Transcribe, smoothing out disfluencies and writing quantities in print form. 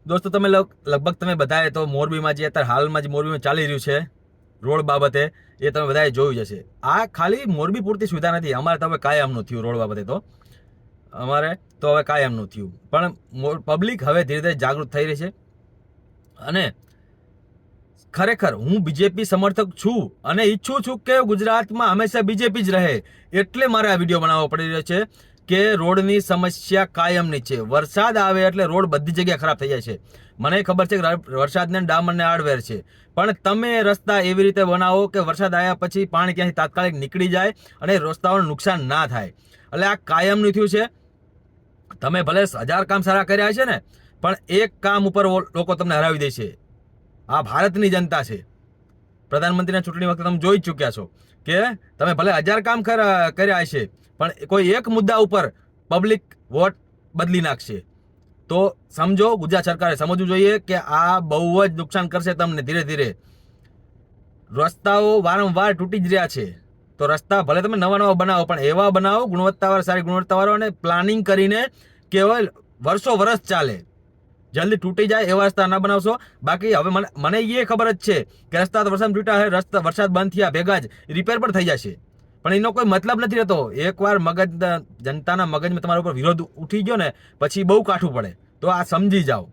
દોસ્તો તમે લગભગ તમે બધાએ તો મોરબીમાં જે અત્યારે હાલમાં જે મોરબીમાં ચાલી રહ્યું છે રોડ બાબતે એ તમે બધાએ જોયું જશે. આ ખાલી મોરબી પૂરતી સુવિધા નથી, અમારે તો હવે કાયમનું થયું રોડ બાબતે. તો અમારે તો હવે કાયમનું થયું, પણ પબ્લિક હવે ધીરે ધીરે જાગૃત થઈ રહી છે. અને ખરેખર હું બીજેપી સમર્થક છું અને ઈચ્છું છું કે ગુજરાતમાં હંમેશા બીજેપી જ રહે. એટલે મારે આ વિડીયો બનાવવો પડી રહ્યો છે કે રોડની સમસ્યા કાયમની છે. વરસાદ આવે એટલે રોડ બધી જગ્યાએ ખરાબ થઈ જાય છે. મને ખબર છે કે વરસાદને ડામરને આડવેર છે, પણ તમે રસ્તા એવી રીતે બનાવો કે વરસાદ આવ્યા પછી પાણી ક્યાંથી તાત્કાલિક નીકળી જાય અને રસ્તાઓનું નુકસાન ના થાય. એટલે આ કાયમનું થયું છે. તમે ભલે 1000 કામ સારા કર્યા છે ને, પણ એક કામ ઉપર લોકો તમને હરાવી દે છે. આ ભારતની જનતા છે. પ્રધાનમંત્રીના ચૂંટણી વખતે તમે જોઈ ચૂક્યા છો કે તમે ભલે 1000 કામ કર્યા છે, પણ કોઈ એક મુદ્દા ઉપર પબ્લિક વોટ બદલી નાખશે. તો સમજો, ગુજરાત સરકારે સમજવું જોઈએ કે આ બહુ જ નુકસાન કરશે તમને. ધીરે ધીરે રસ્તાઓ વારંવાર તૂટી જ રહ્યા છે. તો રસ્તા ભલે તમે નવા નવા બનાવો, પણ એવા બનાવો ગુણવત્તાવાળા, સારી ગુણવત્તાવાળો, અને પ્લાનિંગ કરીને કેવલ વર્ષો ચાલે. જલ્દી તૂટી જાય એવા રસ્તા ના બનાવશો. બાકી હવે મને એ ખબર જ છે કે રસ્તા તો વરસાદ તૂટ્યા છે, રસ્તા વરસાદ બંધ થયા ભેગા જ રિપેર પણ થઈ જશે, પણ એનો કોઈ મતલબ નથી રહેતો. એકવાર જનતાના મગજમાં તમારા ઉપર વિરોધ ઉઠી ગયો ને, પછી બહુ કાઠું પડે. તો આ સમજી જાઓ.